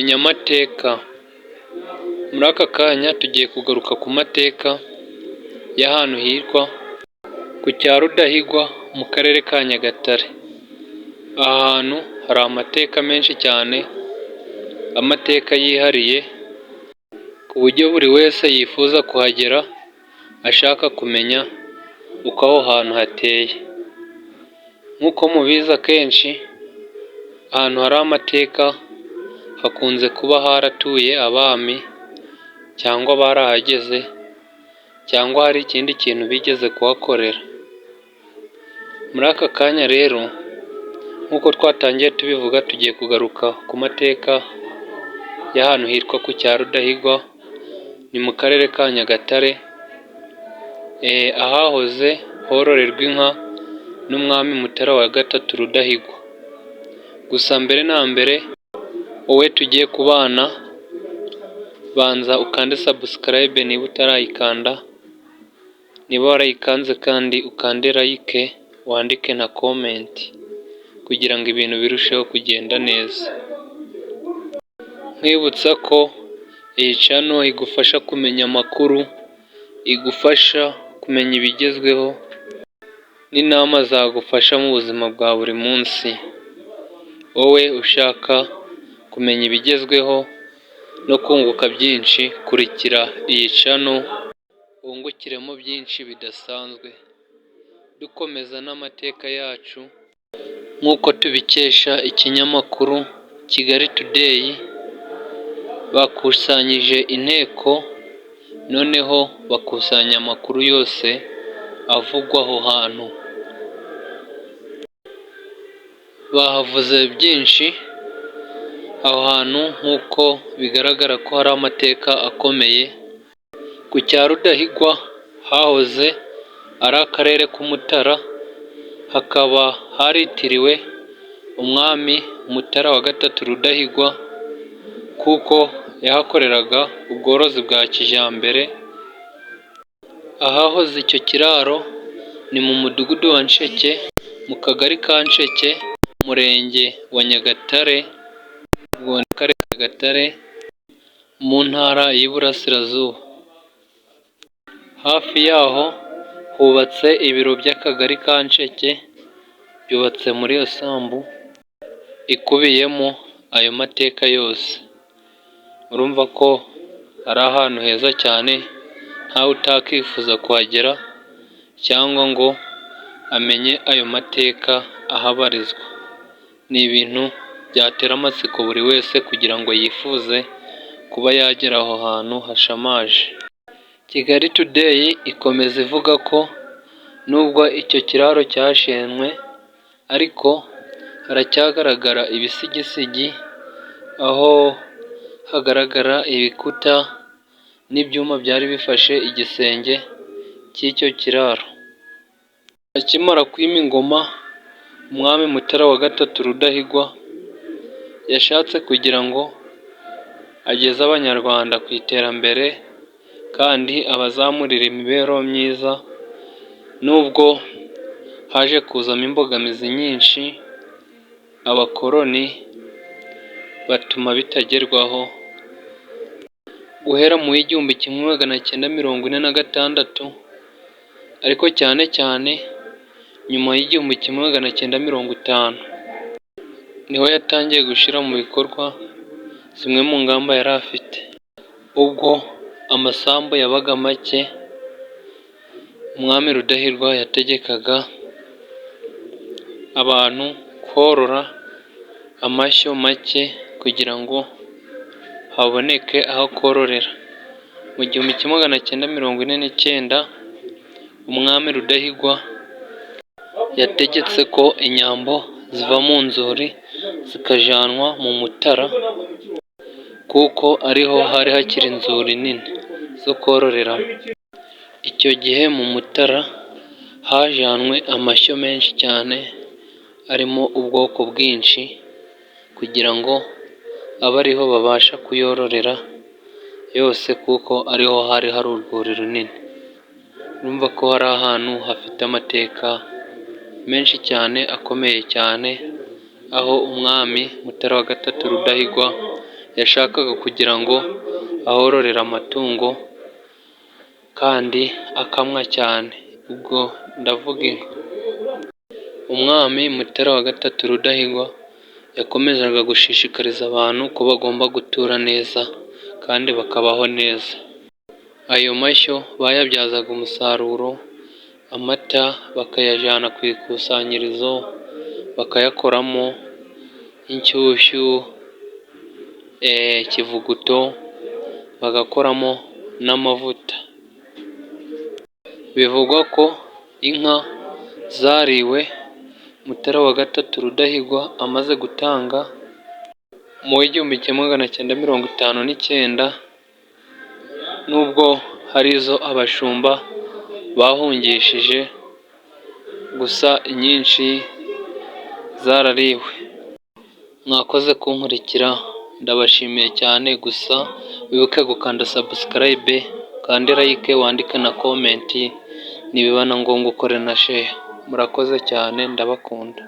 Amateka. Muri aka kanya tugiye kugaruka ku mateka y'ahantu hitwa ku cya Rudahigwa mu karere ka Nyagatare. Aha hantu hari amateka menshi cyane, amateka yihariye ku buryo buri wese yifuza kuhagera ashaka kumenya uko aho hantu hateye. Nk'uko mubizi akenshi ahantu hari amateka hakunze kuba haratuye abami cyangwa barahageze cyangwa hari ikindi kintu bigeze kuhakorera. Muri aka kanya rero nk'uko twatangiye tubivuga, tugiye kugaruka ku mateka y'ahantu hitwa ku cya Rudahigwa, ni mu karere ka Nyagatare, ahahoze hororerwa inka n'umwami Mutara wa gatatu Rudahigwa. Gusa mbere na mbere wowe tugiye kubana, banza ukande subscribe niba utarayikanda, niba warayikanze kandi ukande like, wandike na comment kugira ngo ibintu birusheho kugenda neza. Nkwibutsa ko iyi channel igufasha kumenya amakuru, igufasha kumenya ibigezweho n'inama zagufasha mu buzima bwa buri munsi. Wowe ushaka kumenya ibigezweho no kunguka byinshi, kurikira iyi channel wungukiremo byinshi bidasanzwe. Dukomeza n'amateka yacu nk'uko tubikesha ikinyamakuru Kigali Today, bakusanyije inteko noneho bakusanya amakuru yose avugwa aho hantu. Bahavuze byinshi aho hantu nk'uko bigaragara ko hari amateka akomeye. Ku cya Rudahigwa hahoze ari akarere k'Umutara, hakaba haritiriwe umwami Mutara wa gatatu Rudahigwa kuko yahakoreraga ubworozi bwa kijyambere. Ahahoze icyo kiraro ni mu mudugudu wa Nsheke, mu kagari ka Nsheke, umurenge wa Nyagatare, mu karere ka Nyagatare, mu ntara y'Iburasirazuba. Hafi yaho hubatse ibiro by'akagari ka Nsheke, byubatse muri iyo sambu ikubiyemo ayo mateka yose. Urumva ko ari ahantu heza cyane, ntawe utakifuza kuhagera cyangwa ngo amenye ayo mateka ahabarizwa. Ni ibintu byatera amatsiko buri wese kugira ngo yifuze kuba yagera aho hantu hashamaje. Kigali Today ikomeza ivuga ko nubwo icyo kiraro cyashenywe, ariko haracyagaragara ibisigisigi, aho hagaragara ibikuta n'ibyuma byari bifashe igisenge cy'icyo kiraro. Akimara kwima ingoma, umwami Mutara wa gatatu Rudahigwa yashatse kugira ngo ageze abanyarwanda ku iterambere kandi abazamurira imibereho myiza. Nubwo haje kuzamo imbogamizi nyinshi, abakoroni batuma bitagerwaho. Guhera mu 1946, ariko cyane cyane nyuma y'1950 niho yatangiye gushyira mu bikorwa zimwe mu ngamba yari afite. Ubwo amasambu yabaga make, umwami Rudahigwa yategekaga abantu korora amashyo make kugira ngo haboneke aho kororera. Mu 1949 umwami Rudahigwa yategetse ko inyambo ziva mu nzuri zikajyanwa mu Mutara, kuko ariho hari hakiri inzuri nini zo kororeramo. Icyo gihe mu Mutara hajyanwe amashyo menshi cyane arimo ubwoko bwinshi kugira ngo abe ariho babasha kuyororera yose, kuko ariho hari hari urwuri runini. Urumva ko hari ahantu hafite amateka menshi cyane akomeye cyane, aho umwami Mutara wa gatatu Rudahigwa yashakaga kugira ngo ahororere amatungo kandi akamwa cyane, ubwo ndavuga inka. Umwami Mutara wa gatatu Rudahigwa yakomezaga gushishikariza abantu ko bagomba gutura neza kandi bakabaho neza. Ayo mashyo bayabyazaga umusaruro, amata bakayajyana ku ikusanyirizo bakayakoramo inshyushyu, ikivuguto, bagakoramo n'amavuta. Bivugwa ko inka zariwe Mutara wa gatatu Rudahigwa amaze gutanga mu 1959, nubwo hari izo abashumba bahungishije, gusa inyinshi zarariwe. Mwakoze kunkurikira, ndabashimiye cyane, gusa wibuke gukanda subscribe kandi like, wandike na comment, nibiba na ngombwa ukore na share. Murakoze cyane, ndabakunda.